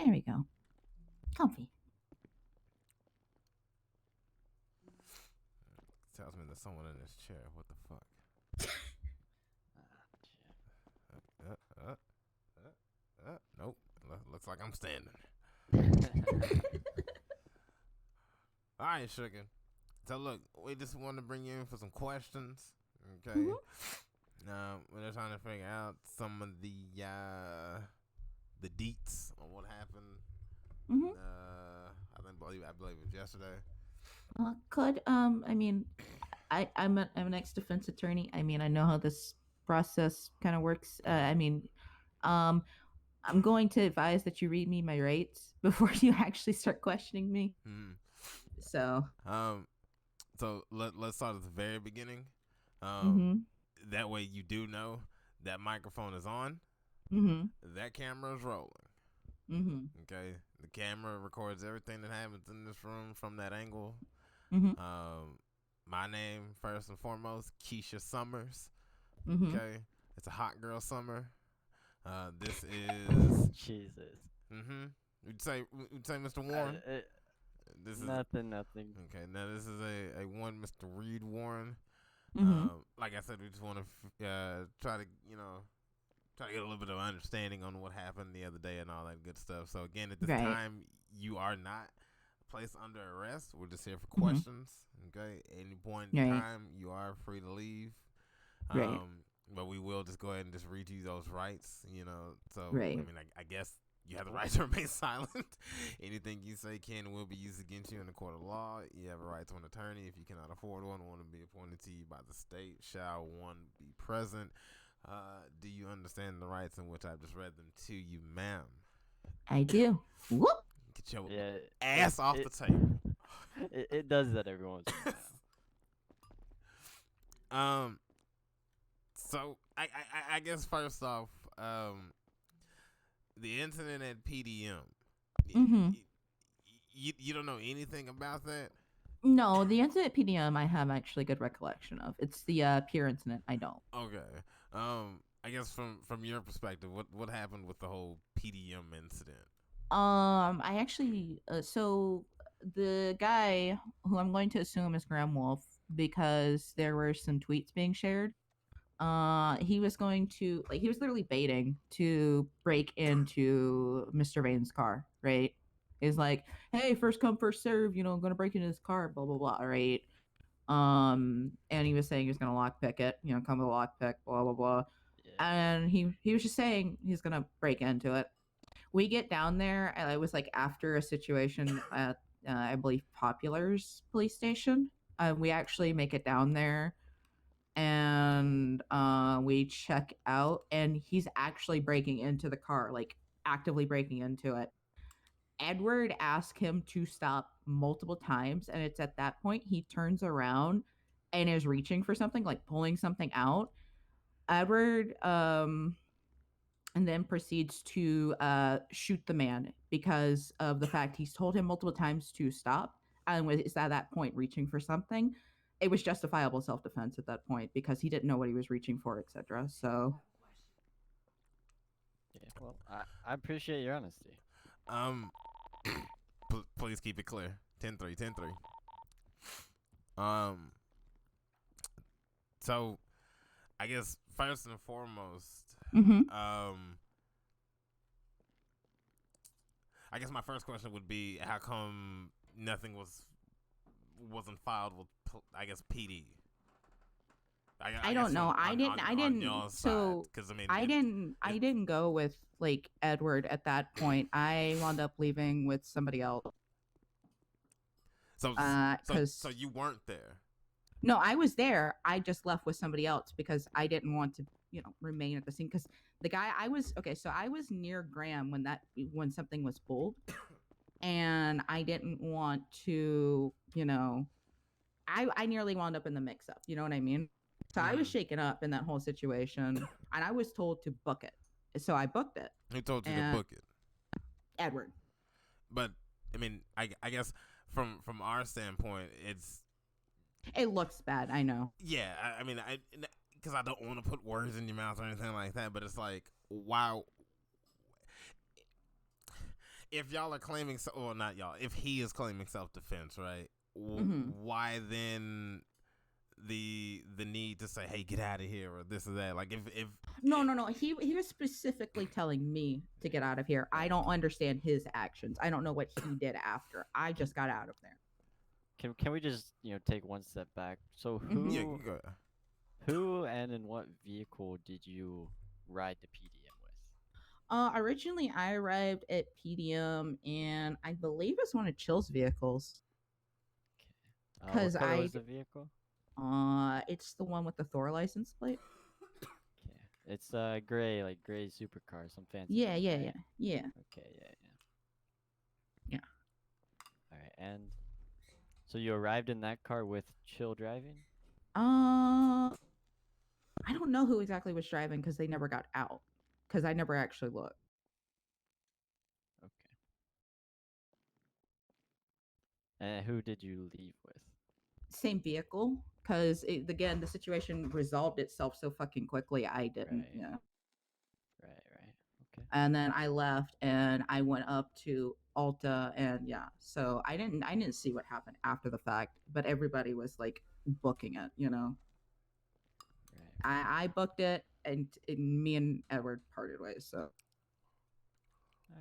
There we go. Comfy. Tells me there's someone in this chair. What the fuck? Nope. Looks like I'm standing. All right, Sugar. So look, we just want to bring you in for some questions. Okay. We're just trying to figure out some of the deets on what happened. I believe it was yesterday. I'm an ex-defense attorney. I mean, I know how this process kind of works. I'm going to advise that you read me my rights before you actually start questioning me. So let's start at the very beginning. That way you do know that microphone is on. That camera is rolling. Okay, the camera records everything that happens in this room from that angle. My name, first and foremost, Keisha Summers. Okay, it's a hot girl summer. This is Jesus. You'd say Mr. Warren. This is nothing. Okay, now this is a one Mr. Reed Warren. Like I said, we just want to try to get a little bit of understanding on what happened the other day and all that good stuff. So again, at this time, you are not placed under arrest. We're just here for questions. Okay, at any point in time, you are free to leave. But we will just go ahead and just read you those rights. So I mean, I guess you have the right to remain silent. Anything you say can and will be used against you in the court of law. You have a right to an attorney. If you cannot afford one to be appointed to you by the state, shall one be present? Do you understand the rights in which I've just read them to you, ma'am? I do. Whoop! Get your ass off the table. It does that every once in a while. So I guess first off, the incident at PDM. You don't know anything about that? No, the incident at PDM I have actually good recollection of. It's the pier incident I don't. Okay. I guess from your perspective, what happened with the whole PDM incident? I actually so the guy who I'm going to assume is Graham Wolf, because there were some tweets being shared. He was literally baiting to break into Mr. Vane's car, right? He's like, hey, first come, first serve, I'm gonna break into his car, blah blah blah, right? And he was saying he was gonna lockpick it, come with a lockpick, blah blah blah. Yeah. And he was just saying he's gonna break into it. We get down there, and it was like after a situation at I believe Popular's police station. We actually make it down there, and we check out, and he's actually breaking into the car, like actively breaking into it. Edward asked him to stop multiple times, and it's at that point he turns around and is reaching for something, like pulling something out. Edward and then proceeds to shoot the man because of the fact he's told him multiple times to stop, and is at that point reaching for something. It was justifiable self-defense at that point because he didn't know what he was reaching for, etc. So, yeah, well, I appreciate your honesty. Please keep it clear. 10-3, 10-3. So, I guess first and foremost, I guess my first question would be, how come nothing wasn't filed with, I guess, PD? I don't know. I didn't. So I didn't go with like Edward at that point. I wound up leaving with somebody else. So you weren't there? No, I was there. I just left with somebody else because I didn't want to, remain at the scene. Because the guy I was near Graham when something was pulled, and I didn't want to, I nearly wound up in the mix-up. You know what I mean? So I was shaken up in that whole situation, and I was told to book it. So I booked it. Who told you to book it? Edward. But I mean, I guess from our standpoint, it looks bad. I know. Yeah, I mean, because I don't want to put words in your mouth or anything like that, but it's like, wow. if y'all are claiming, well, not y'all, if he is claiming self-defense, right? Mhm. Why then the need to say, "Hey, get out of here," or this or that? Like if No. He was specifically telling me to get out of here. I don't understand his actions. I don't know what he did after. I just got out of there. Can we just take one step back? So yeah, who go. who and in what vehicle did you ride to PDM with? Originally I arrived at PDM and I believe it's one of Chill's vehicles. Okay. What Cause color was the vehicle? it's the one with the Thor license plate. Okay. It's gray, like gray supercar, some fancy Yeah, thing, yeah, right? yeah. Okay, yeah. Yeah. All right, and so you arrived in that car with Chill driving? I don't know who exactly was driving because they never got out. Because I never actually looked. Okay. And who did you leave with? Same vehicle. Because again, the situation resolved itself so fucking quickly. I didn't. Right. Yeah. Right. Okay. And then I left and I went up to Alta and yeah. So I didn't see what happened after the fact, but everybody was like booking it. Right. I booked it and me and Edward parted ways. So All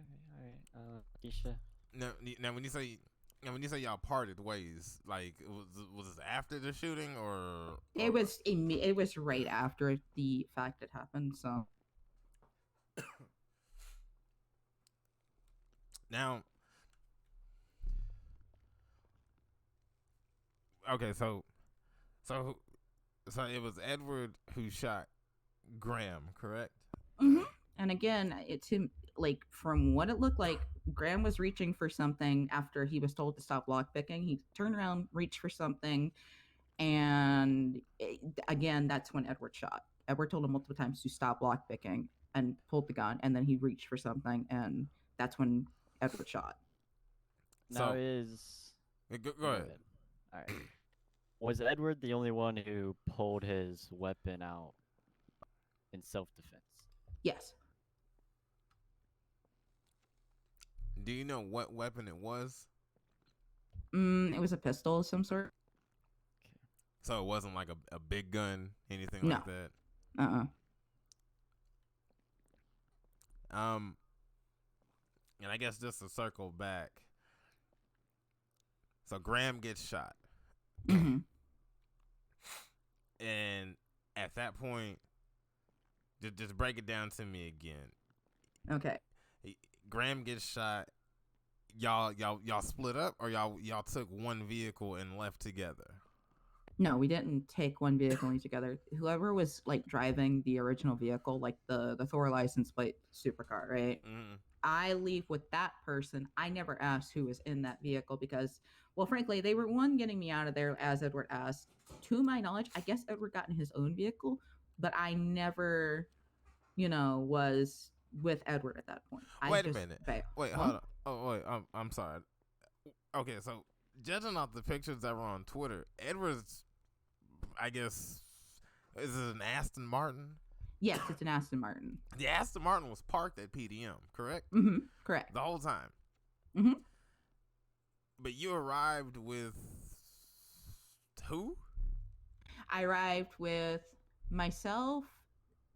right. Keisha. Now when you say y'all parted ways, like was this after the shooting or it was right after the fact had happened. So now? Okay, so it was Edward who shot Graham, correct? mm-hmm. And again, it's him. Like from what it looked like, Graham was reaching for something after he was told to stop lockpicking. He turned around, reached for something, and again, that's when Edward shot. Edward told him multiple times to stop lockpicking and pulled the gun, and then he reached for something, and that's when Edward shot. Now So is go ahead. All right. Was Edward the only one who pulled his weapon out in self-defense? Yes. Do you know what weapon it was? It was a pistol of some sort. Okay. So it wasn't like a big gun, anything No. like that. And I guess just to circle back. So Graham gets shot. Mm-hmm. And at that point, just break it down to me again. Okay. Graham gets shot. Y'all split up, or y'all took one vehicle and left together? No, we didn't take one vehicle together. Whoever was like driving the original vehicle, like the Thor license plate supercar, right? Mm-hmm. I leave with that person. I never asked who was in that vehicle because, well, frankly, they were getting me out of there as Edward asked. To my knowledge, I guess Edward got in his own vehicle, but I never, was with Edward at that point. Wait a minute. Wait, What? hold on. Oh, wait. I'm sorry. Okay, so judging off the pictures that were on Twitter, Edward's, I guess, is it an Aston Martin? Yes, it's an Aston Martin. The Aston Martin was parked at PDM, correct? Mm-hmm. Correct. The whole time. Mm-hmm. But you arrived with who? I arrived with myself.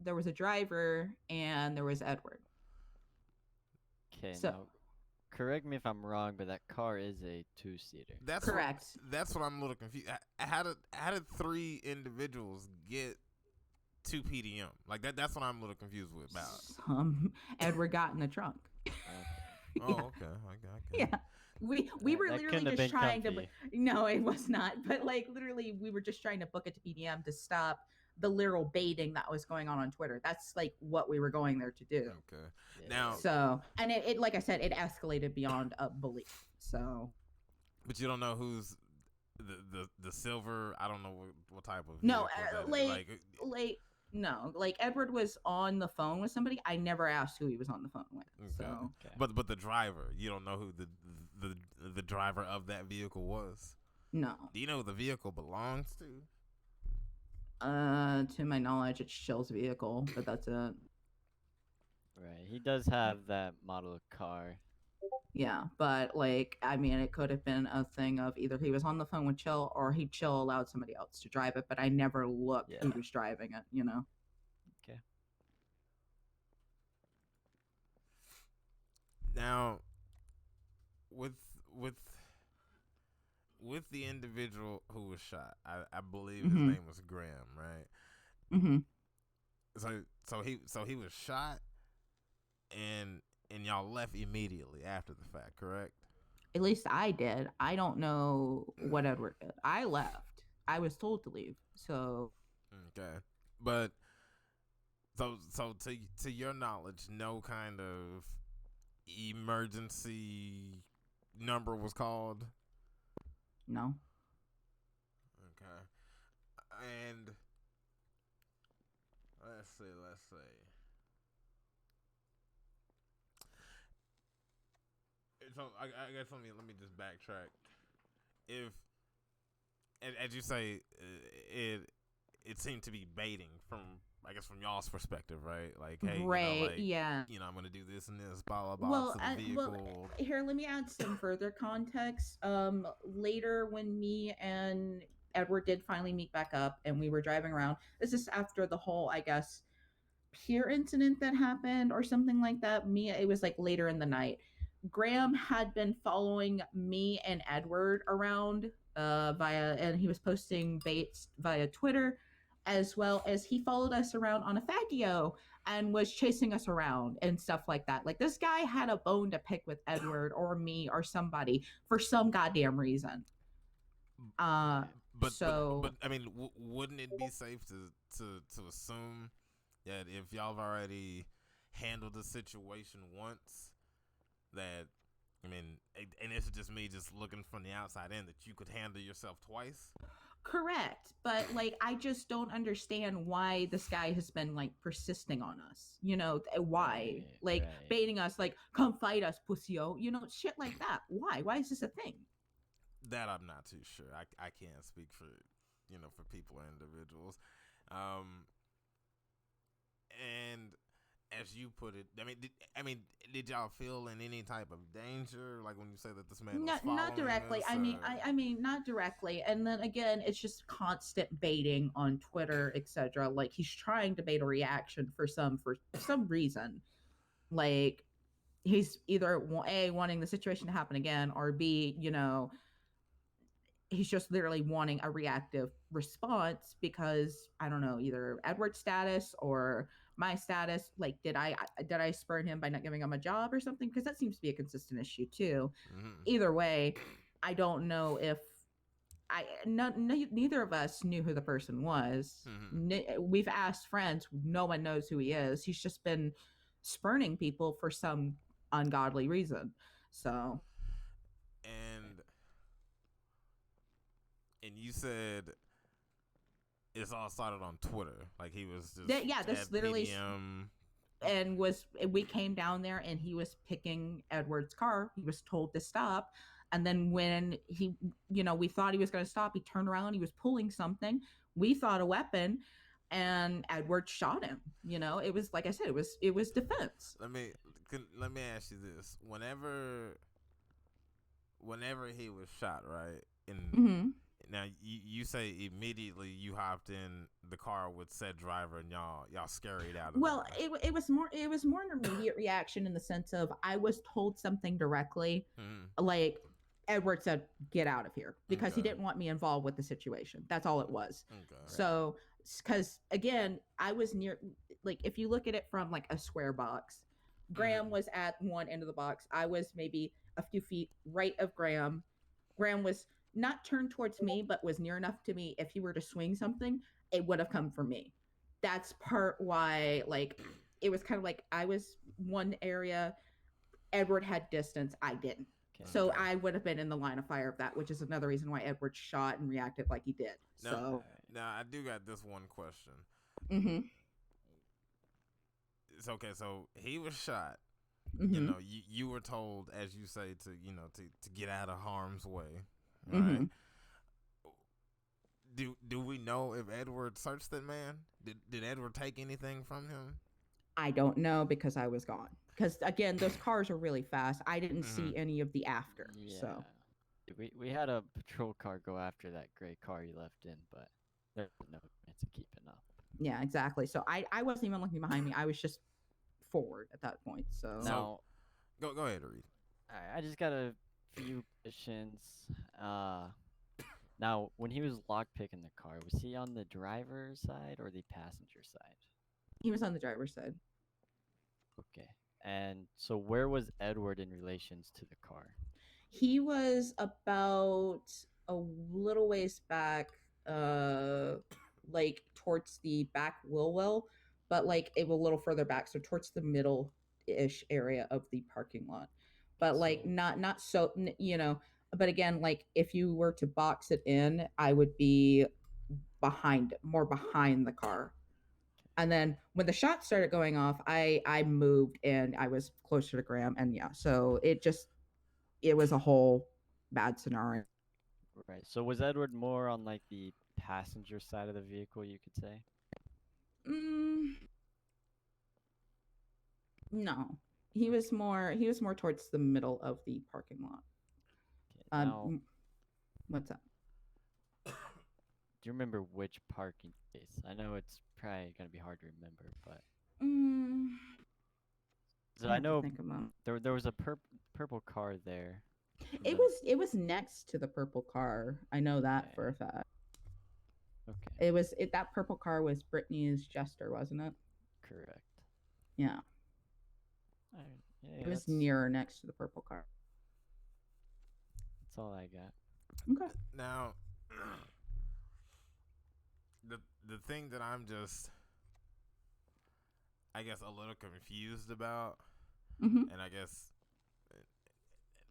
There was a driver, and there was Edward. Okay, So, now correct me if I'm wrong, but that car is a two-seater. That's correct. That's what I'm a little confused. How did three individuals get to PDM? Like that's what I'm a little confused with about. Edward got in the trunk. Okay. Oh, okay. Okay. Yeah. We were That literally couldn't have just been trying comfy. no, it was not. But like literally we were just trying to book it to PDM to stop the literal baiting that was going on Twitter. That's like what we were going there to do. Okay. Yeah. Now, so and it like I said, it escalated beyond a belief. So, but you don't know who's the silver. I don't know what type of no, no, like Edward was on the phone with somebody. I never asked who he was on the phone with. Okay. So, okay. But the driver, you don't know who the driver of that vehicle was. No. Do you know who the vehicle belongs to? To my knowledge, it's Chill's vehicle, but that's it. Right. He does have that model car. Yeah, but like, I mean, it could have been a thing of either he was on the phone with Chill or he Chill allowed somebody else to drive it, but I never looked who was driving it, you know? Okay. Now, with with with the individual who was shot, I believe his Mm-hmm. name was Graham, right? Mm-hmm. So he was shot, and y'all left immediately after the fact, correct? At least I did. I don't know what Edward did. I left. I was told to leave. So Okay, but so to your knowledge, no kind of emergency number was called. no. Okay, and let's see. So I guess let me just backtrack. If as you say, it it seemed to be baiting from, I guess, from y'all's perspective, right? Like, hey, Right. Yeah. I'm gonna do this and this, blah blah blah, Well, to the vehicle. here, let me add some further context. Later, when me and Edward did finally meet back up, and we were driving around. This is after the whole, I guess, pier incident that happened or something like that. It was like later in the night. Graham had been following me and Edward around and he was posting baits via Twitter, as well as he followed us around on a Fagio and was chasing us around and stuff like that. Like, this guy had a bone to pick with Edward or me or somebody for some goddamn reason. Okay. So I mean, wouldn't it be safe to assume that if y'all have already handled the situation once, that, I mean, and this is just me just looking from the outside in, that you could handle yourself twice? correct, but like, I just don't understand why this guy has been like persisting on us. Why? Like, Right. baiting us, like, come fight us, pussyo. Shit like that. Why? Why is this a thing? That I'm not too sure. I can't speak for, for people or individuals. And as you put it, did y'all feel in any type of danger, like when you say that this man was Not following directly. us? I mean, not directly. And then again, it's just constant baiting on Twitter, etc. Like, he's trying to bait a reaction for some reason. Like, he's either A, wanting the situation to happen again, or B, he's just literally wanting a reactive response because, I don't know, either Edward's status or my status. Like, did I spurn him by not giving him a job or something? Because that seems to be a consistent issue too. Mm-hmm. Either way, I don't know if neither of us knew who the person was. We've asked friends, no one knows who he is. He's just been spurning people for some ungodly reason. So And you said it's all started on Twitter. Like, he was just yeah, this at literally, PDM. and we came down there and he was picking Edward's car. He was told to stop, and then when we thought he was going to stop, he turned around, he was pulling something, we thought a weapon, and Edward shot him. It was, like I said, it was defense. Let me ask you this: whenever he was shot, right? And Mm-hmm. now you say immediately you hopped in the car with said driver and y'all scurried out of Well, there. it was more an immediate reaction in the sense of, I was told something directly, like, Edward said, "Get out of here," because he didn't want me involved with the situation. That's all it was. Okay. So, because again, I was near, like, if you look at it from like a square box, Graham was at one end of the box. I was maybe a few feet right of Graham. Graham was not turned towards me, but was near enough to me. If he were to swing something, it would have come from me. That's part why, like, it was kind of like I was one area, Edward had distance, I didn't. Okay. So I would have been in the line of fire of that, which is another reason why Edward shot and reacted like he did. Now I do got this one question. Mm-hmm. It's okay. So he was shot. Mm-hmm. You were told, as you say, to get out of harm's way, right? Mm-hmm. Do we know if Edward searched that man? Did Edward take anything from him? I don't know because I was gone. Because again, those cars are really fast. I didn't Mm-hmm. see any of the after. Yeah. So We had a patrol car go after that gray car you left in, but there's no chance of keeping up. yeah, exactly. So I wasn't even looking behind me. I was just forward at that point. So So Now, go ahead, Reed. I just got a few questions. Uh, Now, when he was lockpicking the car, was he on the driver's side or the passenger side? he was on the driver's side. Okay. And so where was Edward in relations to the car? He was about a little ways back, like towards the back wheel well, but like a little further back, so towards the middle ish area of the parking lot. But like So, not so you know. But again, like if you were to box it in, I would be more behind the car. And then when the shots started going off, I moved and I was closer to Graham, and yeah, so it was a whole bad scenario. right. So was Edward more on like the passenger side of the vehicle, you could say? Mm, no, he was more towards the middle of the parking lot. Okay. Now, Um, what's up? do you remember which parking space? I know it's probably gonna be hard to remember, but Mm, so I I have to know think about. there was a purple car there in It the was next to the purple car. I know that okay. for a fact. Okay. That purple car was Brittany's Jester, wasn't it? Correct. Yeah, Alright. it Yeah, was near next to the purple car. that's all I got. Okay. Now, the the thing that I'm just, I guess, a little confused about, Mm-hmm. and I guess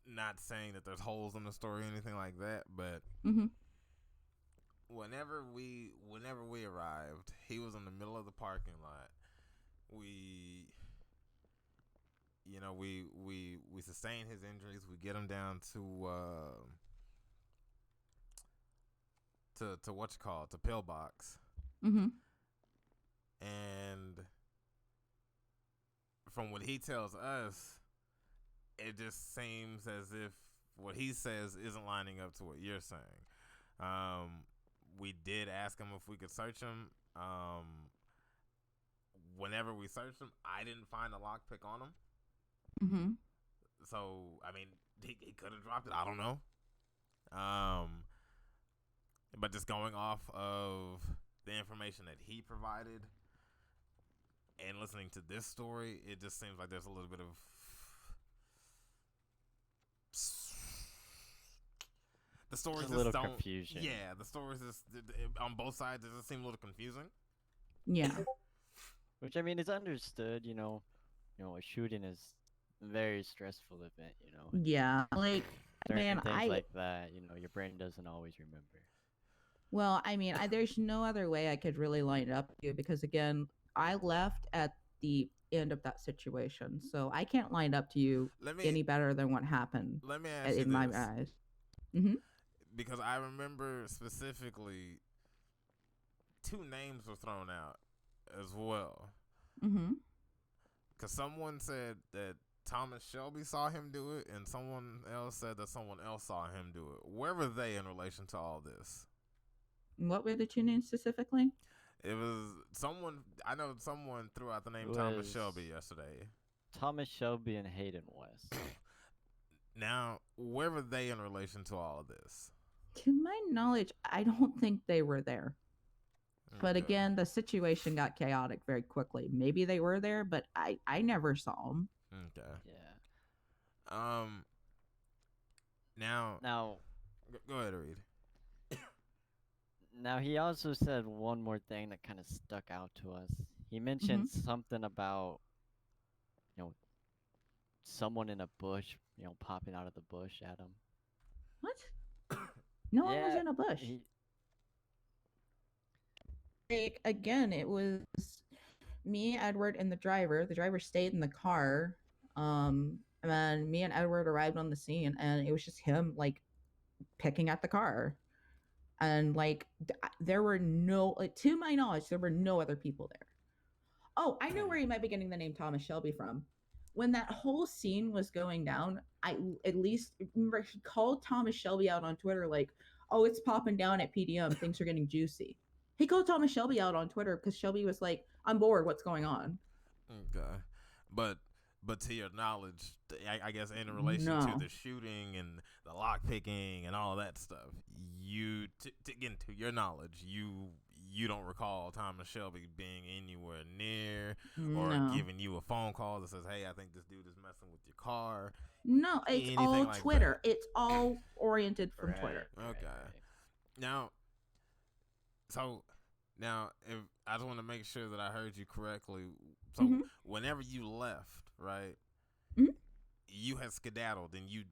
not saying that there's holes in the story or anything like that, but Mm-hmm. whenever we arrived, he was in the middle of the parking lot. We we sustain his injuries. We get him down to what you call it, to pillbox, Mm-hmm. and from what he tells us, it just seems as if what he says isn't lining up to what you're saying. We did ask him if we could search him. Whenever we searched him, I didn't find a lockpick on him. Mm-hmm. So I mean, he could have dropped it. I don't know. Um, but just going off of the information that he provided and listening to this story, it just seems like there's a little bit of the stories Just a just little don't. confusion. Yeah, the stories just on both sides. It just seem a little confusing. Yeah. Which I mean is understood, a shooting is a very stressful event, and Yeah. Like, certain man, things like that, your brain doesn't always remember. well, I mean, there's no other way I could really line it up to you because, again, I left at the end of that situation. So I can't line up to you Let me any better than what happened let me ask you in my this, eyes. Mm-hmm. because I remember specifically two names were thrown out as well. Mm-hmm. Because someone said that Thomas Shelby saw him do it, and someone else said that someone else saw him do it. Where were they in relation to all this? What were the two names specifically? It was someone. I know someone threw out the It name Thomas was Shelby yesterday. Thomas Shelby and Hayden West. Now, where were they in relation to all of this? To my knowledge, I don't think they were there. But Okay. again, the situation got chaotic very quickly. Maybe they were there, but I never saw them. Okay. Yeah. Now, Now, go ahead, Reed. now he also said one more thing that kind of stuck out to us. He Mm-hmm. mentioned something about, you know, someone in a bush, popping out of the bush at him. What? No one was Yeah, in a bush. he Like, again, it was me, Edward, and the driver. The driver stayed in the car. And then me and Edward arrived on the scene, and it was just him like picking at the car. And like there were no, like, to my knowledge, there were no other people there. Oh, I know where you might be getting the name Thomas Shelby from. When that whole scene was going down, I at least remember he called Thomas Shelby out on Twitter like, "Oh, it's popping down at PDM. Things are getting juicy." He called Thomas Shelby out on Twitter because Shelby was like, "I'm bored. What's going on?" Okay, but to your knowledge, I guess in relation to No, the shooting and the lock picking and all that stuff, you again to your knowledge, you don't recall Thomas Shelby being anywhere near or no, giving you a phone call that says, "Hey, I think this dude is messing with your car," no. It's anything all like that. Twitter. It's all oriented from Right, Twitter. right, Okay, right. now so now if I just want to make sure that I heard you correctly. So Mm-hmm. whenever you left, right? Mm-hmm. You had skedaddled and you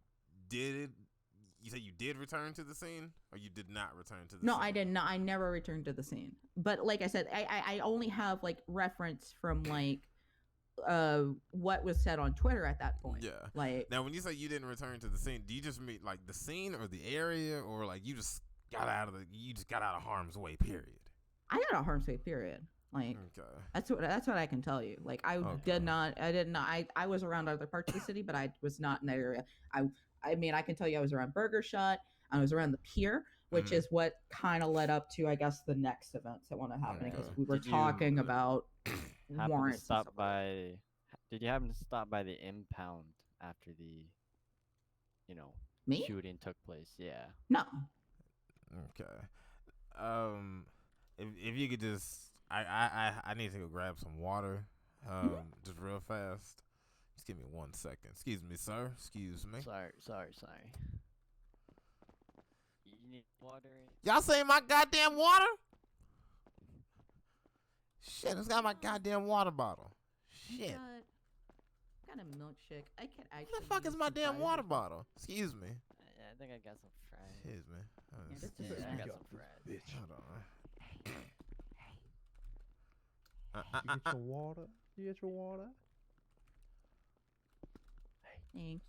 did. You said you did return to the scene, or you did not return to the No, scene. I did not. I never returned to the scene. But like I said, I only have like reference from like what was said on Twitter at that point. Yeah. Like Now, when you say you didn't return to the scene, do you just mean like the scene or the area, or like you just got out of harm's way? Period. I got a harm's way period. Like Okay. that's what I can tell you. Like Okay. I did not I was around other parts of the city, but I was not in that area. I mean I can tell you I was around Burger Shot, I was around the pier, which Mm-hmm. is what kind of led up to I guess the next events that want to happen because Okay. we were Did you talking about happen to warrants and stop stuff like that. by? Did you happen to stop by the impound after the, you know, Me? shooting took place? Yeah. No. Okay. Um, if you could just, I need to go grab some water. Mhm. Just real fast. Just give me 1 second. Excuse me, sir. Excuse me. Sorry. You need water? Y'all say my goddamn water? Shit, it's got my goddamn water bottle. Shit. Got a milkshake. I can Where actually the fuck is use my some damn fries water or something. bottle? Excuse me. I think I got some fries. Excuse me. Yeah, just a Yeah, bit I got more. some fries. Hold on. You get your water? You get your water? Thank you.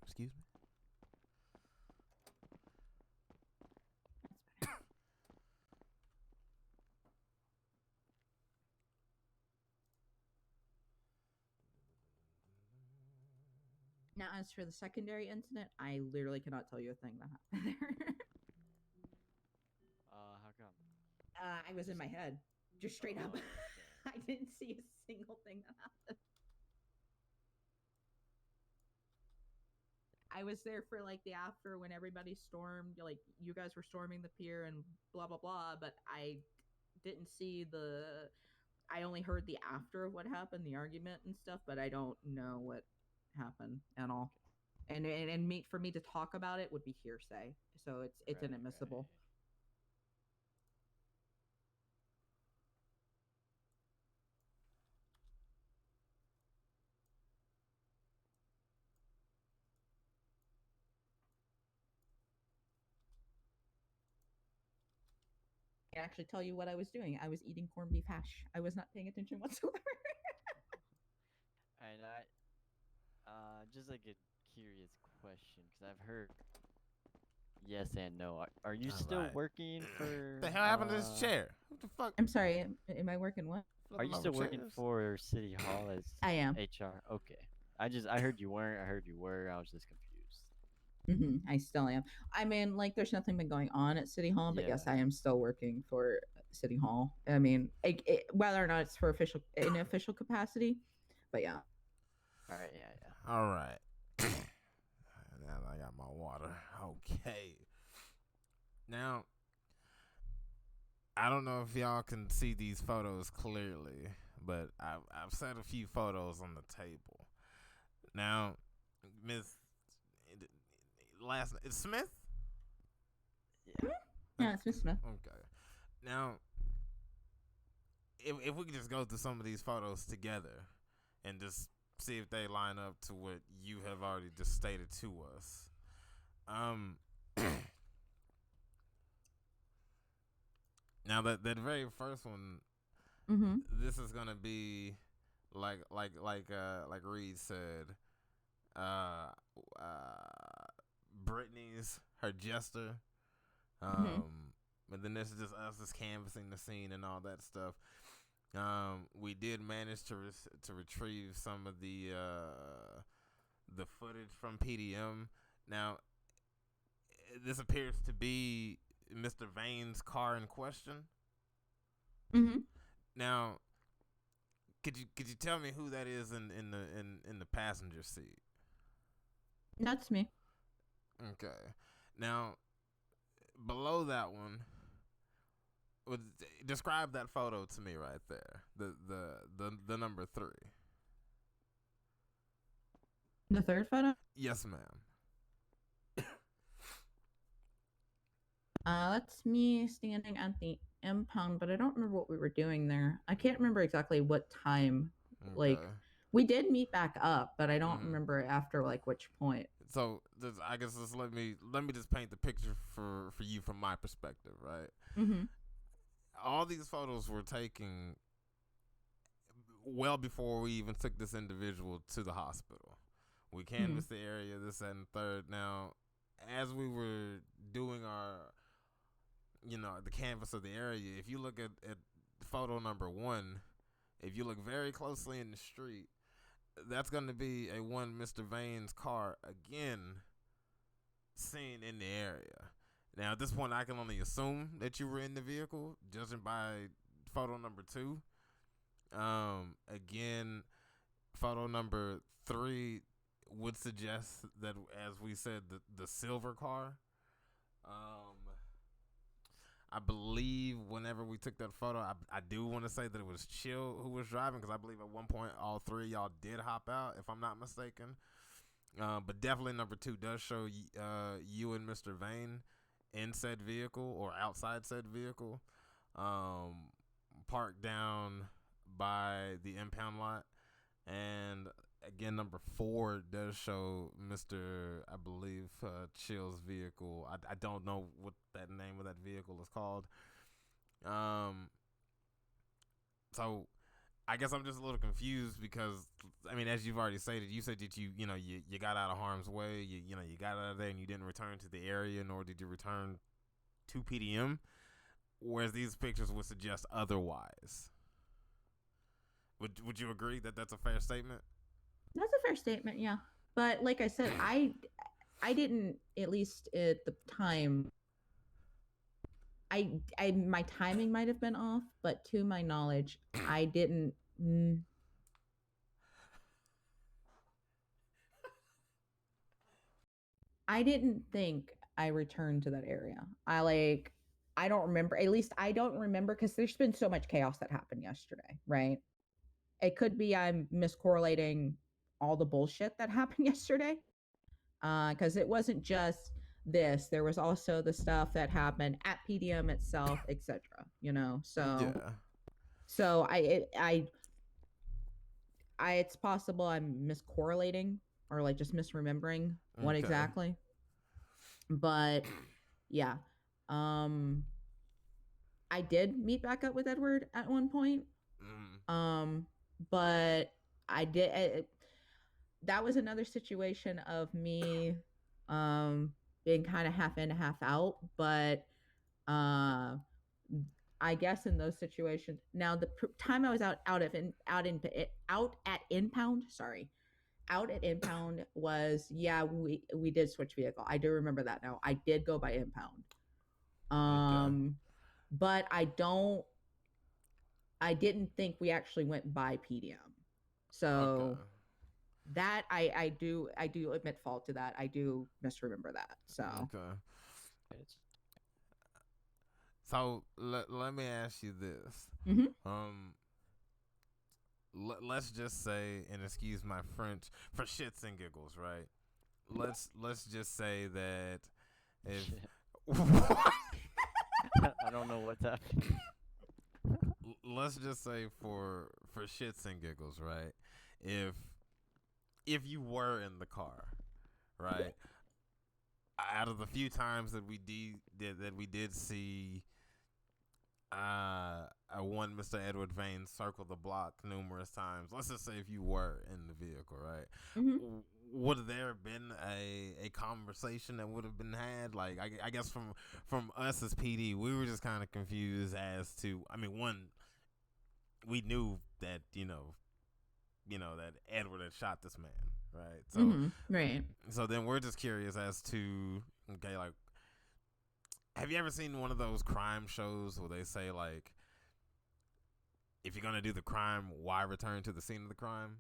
Excuse me. That's better. Now, as for the secondary incident, I literally cannot tell you a thing that happened there. How come? I was in my head, just straight up. Oh, I didn't see a single thing that happened. I was there for like the after when everybody stormed, like you guys were storming the pier and blah blah blah, but I didn't see the. I only heard the after of what happened, the argument and stuff, but I don't know what happened at all. And me for me to talk about it would be hearsay, so it's right, inadmissible. right. I actually tell you what I was doing. I was eating corned beef hash. I was not paying attention whatsoever. And just like a curious question, because I've heard yes and no. Are you All still right. working for? The hell happened to this chair? What the fuck? I'm sorry. Am I working what? Are you Flipping still over working chairs? for City Hall as I am. HR? Okay. I heard you weren't. I heard you were. I was just confused. I still am. I mean, like, there's nothing been going on at City Hall, but Yeah. yes, I am still working for City Hall. I mean, whether or not it's for in official capacity, but yeah. All right. Yeah. All right. Now I got my water. Okay. Now, I don't know if y'all can see these photos clearly, but I've set a few photos on the table. Now, Miss it's Smith. Yeah. Yeah, it's Miss Smith. Okay. Now, if we could just go through some of these photos together and just see if they line up to what you have already just stated to us. Now that very first one, Mm-hmm. this is gonna be like Reed said, uh, Brittany's her jester, Mm-hmm. and then this is just us just canvassing the scene and all that stuff. We did manage to retrieve some of the footage from PDM. Now, this appears to be Mr. Vane's car in question. Mm-hmm. Now, could you tell me who that is in the passenger seat? That's me. Okay. Now, below that one, would describe that photo to me right there. The number 3. The third photo. Yes, ma'am. That's me standing at the impound, but I don't remember what we were doing there. I can't remember exactly what time. Like, Okay. we did meet back up, but I don't Mhm. remember after like which point. So I guess just let me just paint the picture for you from my perspective, right? Mm-hmm. All these photos were taken well before we even took this individual to the hospital. We canvassed the area, this, that, and third. Now, as we were doing our, the canvas of the area, if you look at photo number 1, if you look very closely in the street, that's going to be a one Mr. Vane's car again seen in the area. Now, at this point, I can only assume that you were in the vehicle, judging by photo number 2. Again, photo number 3 would suggest that, as we said, the silver car. I believe whenever we took that photo, I do want to say that it was Chill who was driving, because I believe at one point all 3 of y'all did hop out, if I'm not mistaken. But definitely number 2 does show you and Mr. Vane in said vehicle or outside said vehicle, parked down by the impound lot. And again, number 4 does show Mr. I believe Chill's vehicle. I don't know what that name of that vehicle is called. So I guess I'm just a little confused because, I mean, as you've already stated, you said that you got out of harm's way. You got out of there and you didn't return to the area, nor did you return to PDM. Whereas these pictures would suggest otherwise. Would you agree that that's a fair statement? That's a fair statement, yeah. But like I said, I didn't, at least at the time, I my timing might have been off, but to my knowledge, I didn't. I didn't think I returned to that area. I don't remember. At least I don't remember, because there's been so much chaos that happened yesterday, right? It could be I'm miscorrelating all the bullshit that happened yesterday. Because it wasn't just this. There was also the stuff that happened at PDM itself, etc. So Yeah. so it's possible I'm miscorrelating or like just misremembering what Okay. exactly. But yeah, um, I did meet back up with Edward at one point. But I did. That was another situation of me, being kind of half in, half out. But uh, I guess in those situations, now the time I was out at impound, sorry, out at impound was, yeah, we did switch vehicle. I do remember that now. I did go by impound. Okay. But I didn't think we actually went by PDM. Okay. So that I do admit fault to that. I do misremember that. So Okay. So let me ask you this. Mhm. Let's just say, and excuse my French, for shits and giggles, right? Let's just say that if I don't know what's happening. let's just say for shits and giggles, right? If you were in the car, right? Out of the few times that we did see one Mr. Edward Vane circled the block numerous times. Let's just say if you were in the vehicle, right? Mm-hmm. Would there have been a conversation that would have been had? Like, I guess from us as PD, we were just kind of confused as to. I mean, one, we knew that that Edward had shot this man, right? Mm-hmm. Right. So then we're just curious as to, okay, like, have you ever seen one of those crime shows where they say, like, if you're gonna do the crime, why return to the scene of the crime?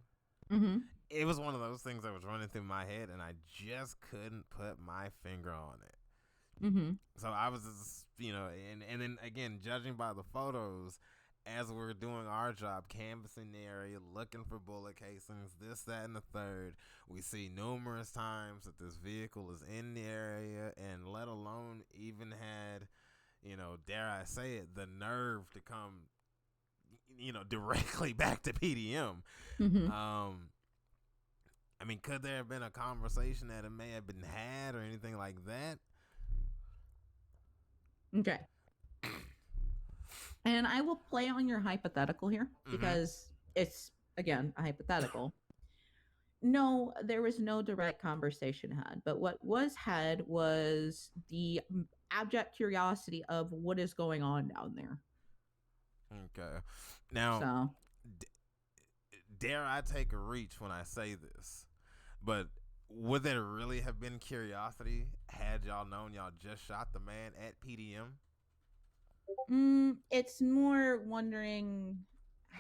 Mm-hmm. It was one of those things that was running through my head, and I just couldn't put my finger on it. Mm-hmm. So I was just, and then again, judging by the photos, as we're doing our job, canvassing the area, looking for bullet casings, this, that, and the third, we see numerous times that this vehicle is in the area, and let alone even had, dare I say it, the nerve to come, directly back to PDM. Mm-hmm. I mean, could there have been a conversation that it may have been had or anything like that? Okay. And I will play on your hypothetical here because it's, again, a hypothetical. No, there was no direct conversation had, but what was had was the abject curiosity of what is going on down there. Okay. Now, So, dare I take a reach when I say this, but would there really have been curiosity had y'all known y'all just shot the man at PDM? it's more wondering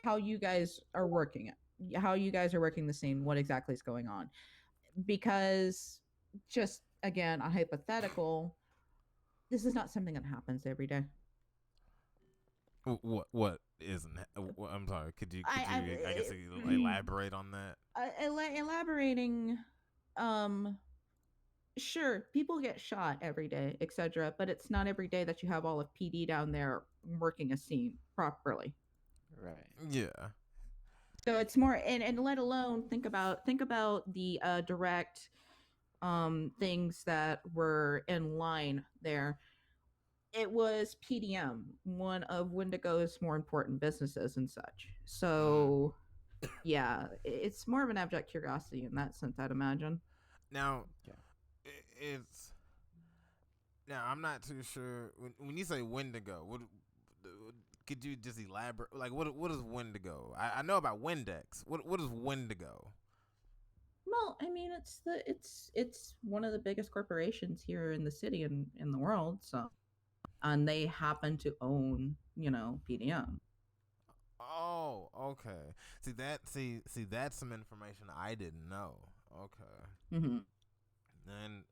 how you guys are working it, how you guys are working the scene, what exactly is going on. Because, just again, a hypothetical, this is not something that happens every day. What isn't? I'm sorry. Could you I guess elaborate on that? Elaborating, um, sure, people get shot every day, etc., but it's not every day that you have all of PD down there working a scene properly. Right. Yeah. So it's more, and let alone think about the direct things that were in line there. It was PDM, one of Wendigo's more important businesses and such. So yeah, it's more of an abject curiosity in that sense, I'd imagine. Now, Yeah. it's now I'm not too sure when you say Wendigo. Could you just elaborate? Like, what is Wendigo? I know about Windex. What is Wendigo? Well, I mean, it's one of the biggest corporations here in the city and in the world. So, and they happen to own, PDM. Oh, okay. See that's some information I didn't know. Okay. Mm-hmm. And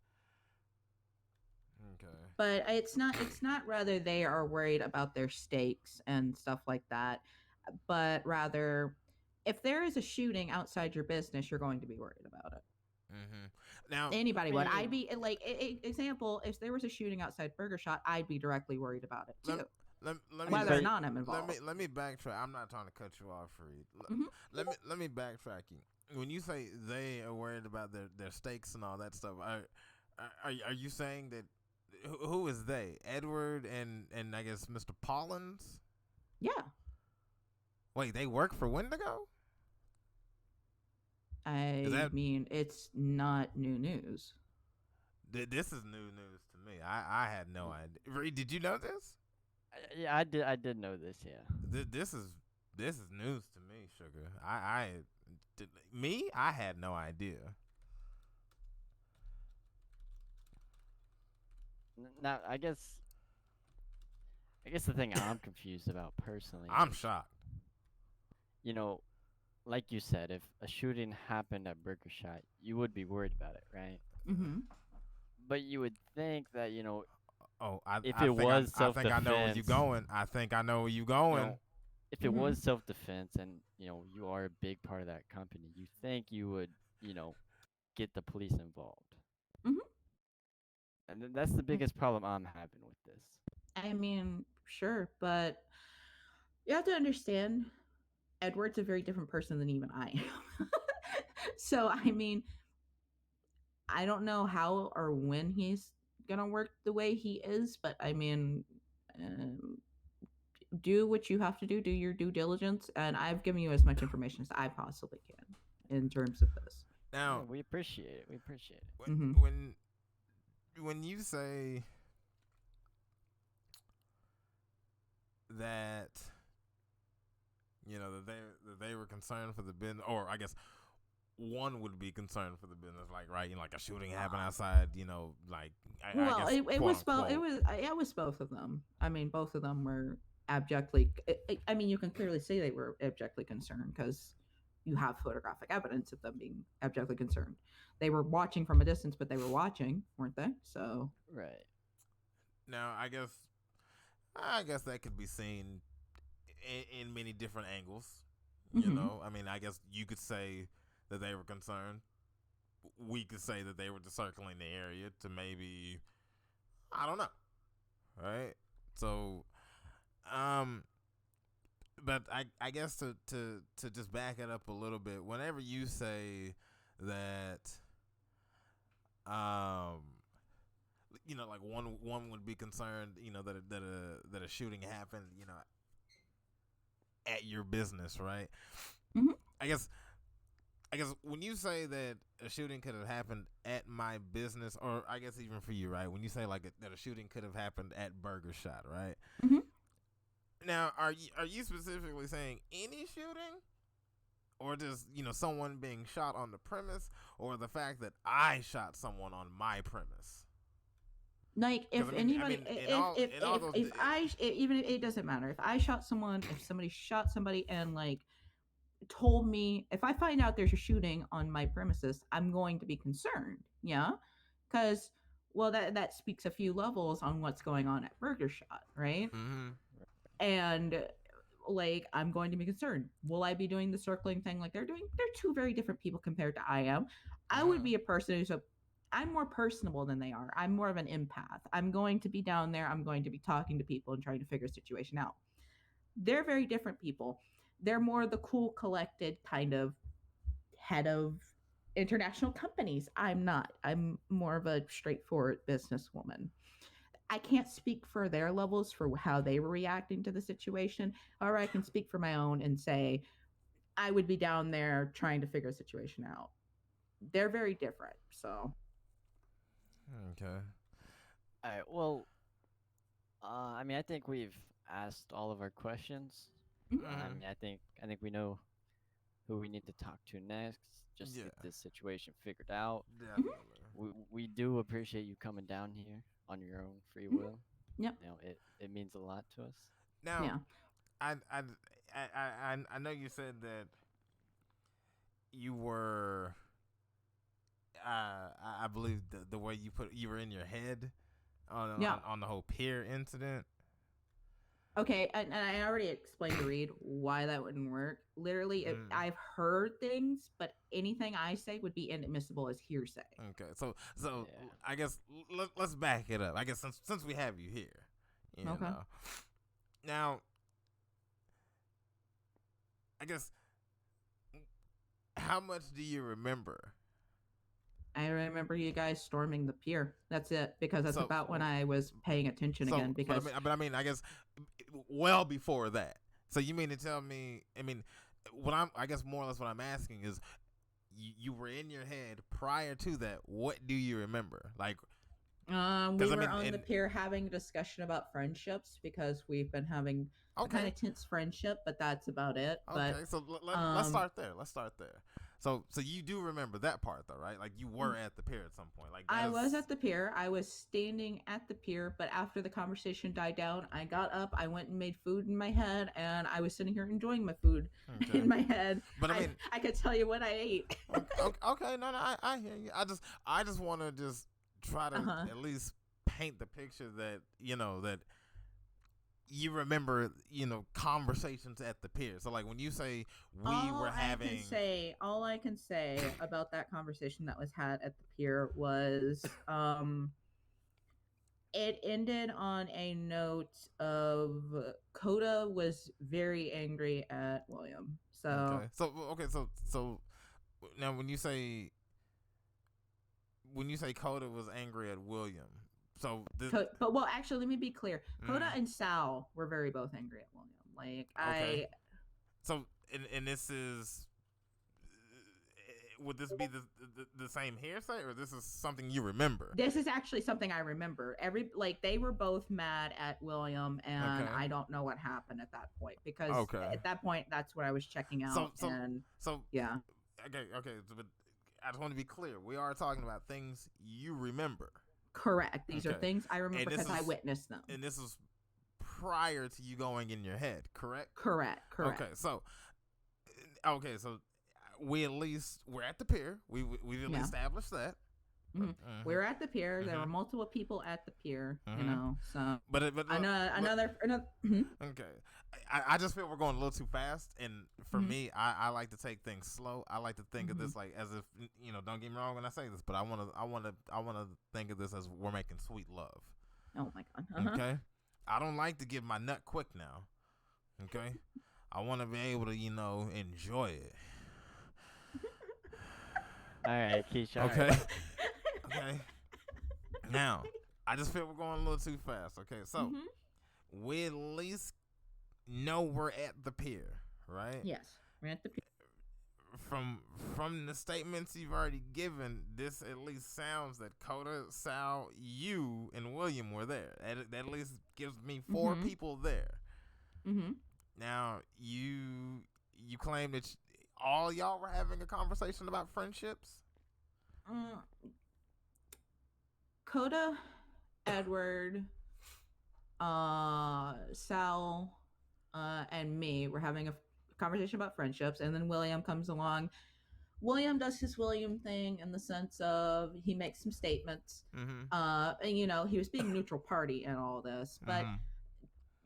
okay. But it's not rather they are worried about their stakes and stuff like that, but rather if there is a shooting outside your business, you're going to be worried about it. Now, Anybody would. I'd be like, example, if there was a shooting outside Burger Shot, I'd be directly worried about it too. let me Whether or not I'm involved. let me backtrack. I'm not trying to cut you off, Reed. Mm-hmm. Let me backtrack you. When you say they are worried about their stakes and all that stuff, are you saying that who is they? Edward and I guess Mr. Pollins? Yeah. Wait, they work for Wendigo? I mean, it's not new news. This is new news to me. I had no idea. Reed, did you know this? Yeah, I did know this. Yeah. This is news to me, sugar. I had no idea. Now, I guess the thing I'm confused about personally. I'm shocked. You know, like you said, if a shooting happened at Burger Shot, you would be worried about it, right? Mm-hmm. But you would think that Oh, if it was I think I self-defense, know where you going. I think I know where you going. If it was self-defense and you are a big part of that company, you think you would get the police involved. Mm-hmm. And that's the biggest problem I'm having with this. I mean, sure, but you have to understand, Edward's a very different person than even I am. So, I mean, I don't know how or when he's gonna work the way he is, but I mean, um, do what you have to do your due diligence, and I've given you as much information as I possibly can in terms of this. Yeah, Now, we appreciate it. We appreciate it. when Mm-hmm. when when you say that, that they were concerned for the business, or I guess one would be concerned for the business, like, right, like a shooting happened outside, like I Well, guess it quote was both. unquote. It was both of them. I mean, both of them were abjectly. I mean, you can clearly see they were abjectly concerned because you have photographic evidence of them being abjectly concerned. They were watching from a distance, but they were watching, weren't they? So Right. Now, I guess that could be seen in many different angles. mm-hmm. I mean, I guess you could say that they were concerned. We could say that they were just circling the area to maybe, I don't know, right? So, but I guess to just back it up a little bit, whenever you say that, like one would be concerned, that a shooting happened, at your business, right? Mm-hmm. I guess when you say that a shooting could have happened at my business, or I guess even for you, right? When you say that a shooting could have happened at Burger Shot, right? Mm-hmm. Now, are you specifically saying any shooting, or just someone being shot on the premise, or the fact that I shot someone on my premise? Like if anybody, in all those, if I even it doesn't matter if I shot someone, if somebody shot somebody and like told me, if I find out there's a shooting on my premises, I'm going to be concerned. Yeah, because well, that speaks a few levels on what's going on at Burger Shot, right? mm-hmm. And like I'm going to be concerned. Will I be doing the circling thing like they're doing? They're two very different people compared to I am. I would be a person who's I'm more personable than they are. I'm more of an empath. I'm going to be down there. I'm going to be talking to people and trying to figure a situation out. They're very different people. They're more the cool, collected kind of head of international companies. I'm not. I'm more of a straightforward businesswoman. I can't speak for their levels for how they were reacting to the situation, or I can speak for my own and say I would be down there trying to figure a situation out. They're very different. So, Okay. All right. Well, I mean, I think we've asked all of our questions. I Mm-hmm. mean, I think we know who we need to talk to next, just to Yeah, get this situation figured out. definitely. We do appreciate you coming down here on your own free mhm. will. Yep. It means a lot to us. Now, Yeah. I know you said that you were, I believe the way you put it, you were in your head Yeah. on the whole peer incident. Okay, and I already explained to Reed why that wouldn't work. Literally, Mm. I've heard things, but anything I say would be inadmissible as hearsay. Okay, so Yeah. I guess let's back it up. I guess since we have you here, Okay. Now, I guess how much do you remember? I remember you guys storming the pier. That's it, because that's So- about when I was paying attention again. Because but I mean, I guess well before that. So you mean to tell me? I mean, I guess more or less what I'm asking is, you were in your head prior to that. What do you remember? Like, we I were mean, on the pier having a discussion about friendships because we've been having a kind okay, of tense friendship, but that's about it. okay. But So let's start there. Let's start there. So you do remember that part though, right? Like you were at the pier at some point. Like I was at the pier. I was standing at the pier, but after the conversation died down, I got up, I went and made food in my head, and I was sitting here enjoying my food Okay. in my head. But I mean, I could tell you what I ate. okay, no, I hear you. I just want to just try to at least paint the picture that that you remember, conversations at the pier. So like when you say were having, all I can say about that conversation that was had at the pier was it ended on a note of Coda was very angry at William. So so now when you say Coda was angry at William, But well, actually, let me be clear. Coda Mm. and Sal were both angry at William. Like Okay. So and this is would this be the same hearsay, or this is something you remember? This is actually something I remember. They were both mad at William, and Okay. I don't know what happened at that point because Okay. at that point that's what I was checking out. So Yeah, okay. But I just want to be clear. We are talking about things you remember. correct. These are Okay. things I remember because I witnessed them. And this is prior to you going in your head, correct? Correct. Okay. So we're at the pier. We've at least established that. Mm-hmm. We were at the pier. There were multiple people at the pier. You know, so but another. Okay, I just feel we're going a little too fast, and for me, I like to take things slow. I like to think of this like as if don't get me wrong when I say this, but I want to think of this as we're making sweet love. Oh my god. Okay, I don't like to give my nut quick now. Okay, I want to be able to enjoy it. All right, Keisha. Okay. Right. Okay. Now, I just feel we're going a little too fast. Okay, so we at least know we're at the pier, right? Yes, we're at the pier. From the statements you've already given, this at least sounds that Coda, Sal, you, and William were there. That at least gives me 4 people there. Now, you claim that all y'all were having a conversation about friendships? Coda, Edward, Sal, and me were having a conversation about friendships, and then William comes along. William does his William thing in the sense of he makes some statements. And he was being neutral party in all this, but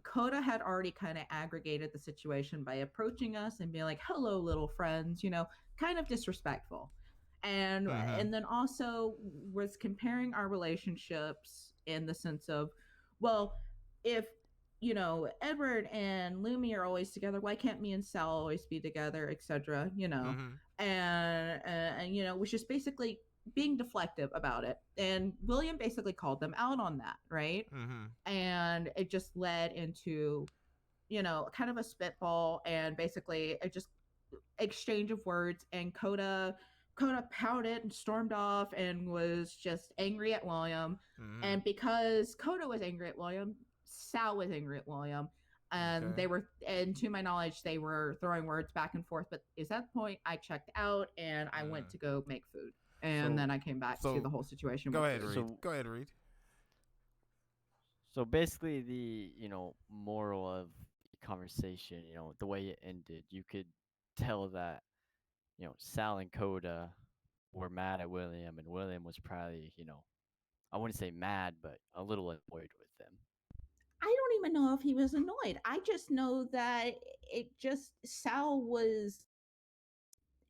Coda had already kind of aggregated the situation by approaching us and being like, "Hello, little friends," kind of disrespectful. And then also was comparing our relationships in the sense of, well, if Edward and Lumi are always together, why can't me and Sal always be together, etc. And was just basically being deflective about it, and William basically called them out on that, right? And it just led into kind of a spitball, and basically it just exchange of words, and Coda pouted and stormed off and was just angry at William. And because Coda was angry at William, Sal was angry at William. And they were, and to my knowledge, they were throwing words back and forth. But at that point, I checked out and I went to go make food. And then I came back to the whole situation. Go ahead, Reed. So basically, the moral of the conversation, the way it ended, you could tell that Sal and Coda were mad at William, and William was probably I wouldn't say mad, but a little annoyed with them. I don't even know if he was annoyed. I just know that Sal was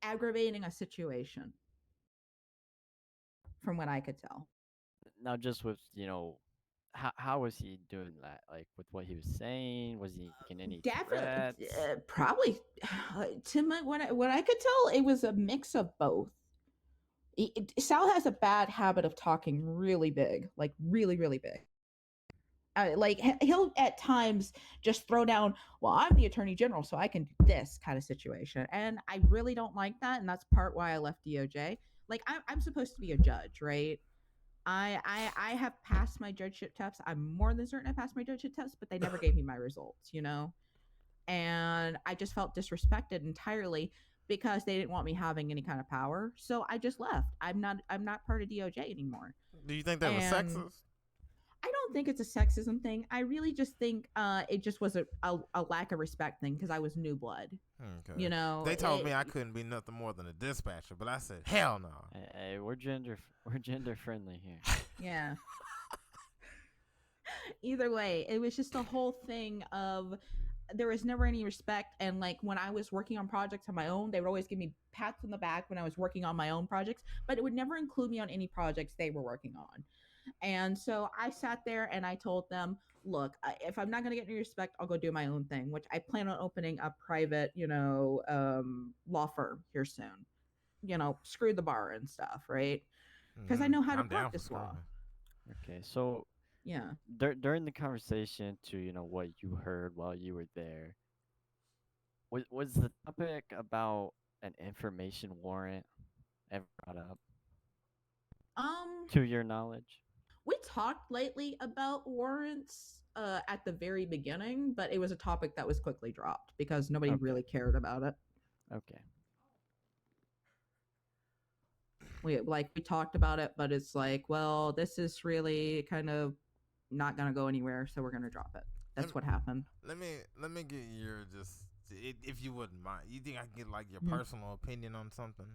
aggravating a situation, from what I could tell. Now, just with how was he doing that? Like with what he was saying, was he making any threats? Probably. What I could tell, it was a mix of both. Sal has a bad habit of talking really big, like really, really big. Like he'll at times just throw down, well, I'm the attorney general, so I can do this kind of situation, and I really don't like that, and that's part why I left DOJ. Like I'm supposed to be a judge, right? I have passed my judgeship tests. I'm more than certain I passed my judgeship tests, but they never gave me my results, and I just felt disrespected entirely because they didn't want me having any kind of power. So I just left. I'm not part of DOJ anymore. Do you think that was sexist? I don't think it's a sexism thing. I really just think it just was a lack of respect thing because I was new blood. Okay. They told me I couldn't be nothing more than a dispatcher, but I said, hell no. Hey, we're gender friendly here. Yeah. Either way, it was just a whole thing of there was never any respect, and like when I was working on projects on my own, they would always give me pats on the back when I was working on my own projects, but it would never include me on any projects they were working on. And so I sat there and I told them, look, if I'm not going to get any respect, I'll go do my own thing, which I plan on opening a private, law firm here soon. Screw the bar and stuff, right? Because I know how to practice law. Okay, so Yeah. during the conversation to what you heard while you were there, was the topic about an information warrant ever brought up Um, to your knowledge? we talked lately about warrants at the very beginning, but it was a topic that was quickly dropped because nobody Okay. really cared about it. Okay. We talked about it, but it's like, well, this is really kind of not gonna go anywhere, so we're gonna drop it. That's what happened. Let me get your just if you wouldn't mind. You think I can get like your Mhm. personal opinion on something?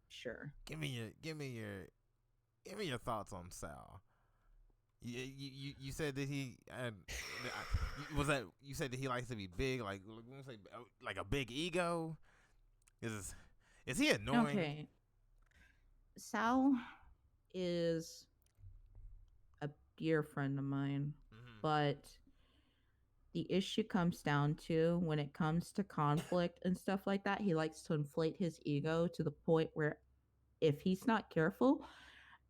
Sure. Give me your thoughts on Sal. You said that he was that you said that he likes to be big, like say like a big ego. Is he annoying? Okay. Sal is a dear friend of mine, Mm-hmm. but the issue comes down to when it comes to conflict and stuff like that, he likes to inflate his ego to the point where if he's not careful,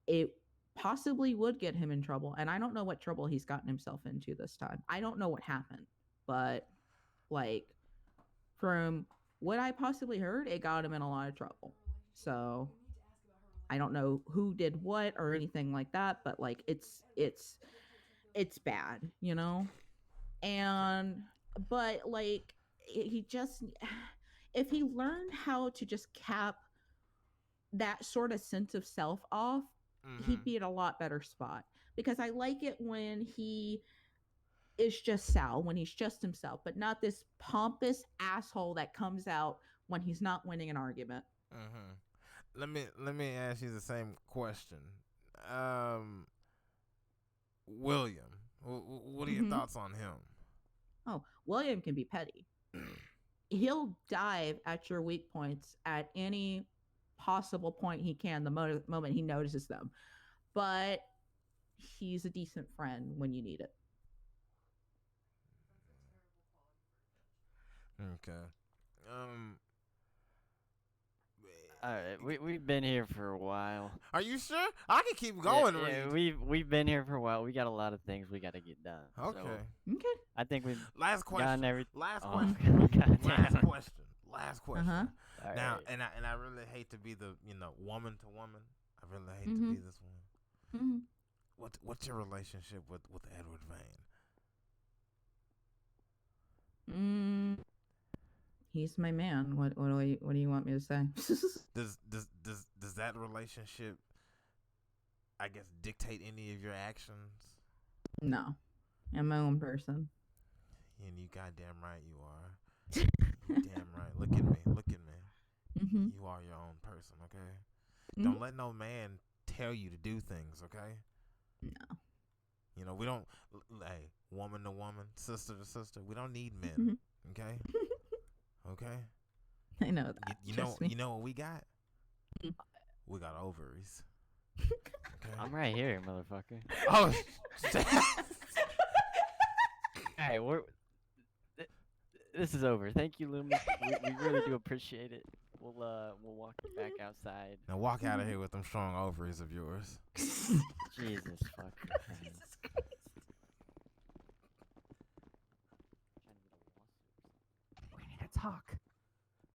it possibly would get him in trouble. And I don't know what trouble he's gotten himself into this time. I don't know what happened, but like from what I possibly heard, it got him in a lot of trouble. So I don't know who did what or anything like that, but like it's bad, you know? And but like he just if he learned how to just cap that sort of sense of self off, he'd be in a lot better spot. Because I like it when he is just Sal, when he's just himself, but not this pompous asshole that comes out when he's not winning an argument. Let me ask you the same question. William, what are your thoughts on him? Oh, William can be petty. He'll dive at your weak points at any possible point he can the moment he notices them. But he's a decent friend when you need it. Okay. All right, we've been here for a while. Are you sure? I can keep going. Yeah, we've been here for a while. We got a lot of things we got to get done. Okay. So Okay. I think we've Last question. gotten everything. Last Oh, question. goddamn. Last question. Last question. Uh-huh. Now, Alright. and I really hate to be the woman to woman. I really hate to be this one. What's your relationship with Edward Vane? He's my man. What do you want me to say? Does that relationship, I guess, dictate any of your actions? No. I'm my own person. And you goddamn right you are. You damn right. Look at me. Look at me. You are your own person, okay? Don't let no man tell you to do things, okay? No. You know, we don't, hey, woman to woman, sister to sister, we don't need men, okay? Okay? I know that. You know what we got? We got ovaries. Okay? I'm right here, motherfucker. Oh, Alright, this is over. Thank you, Lumi. We really do appreciate it. We'll walk you back outside. now walk out of here with them strong ovaries of yours. Jesus fucking Christ. We need to talk.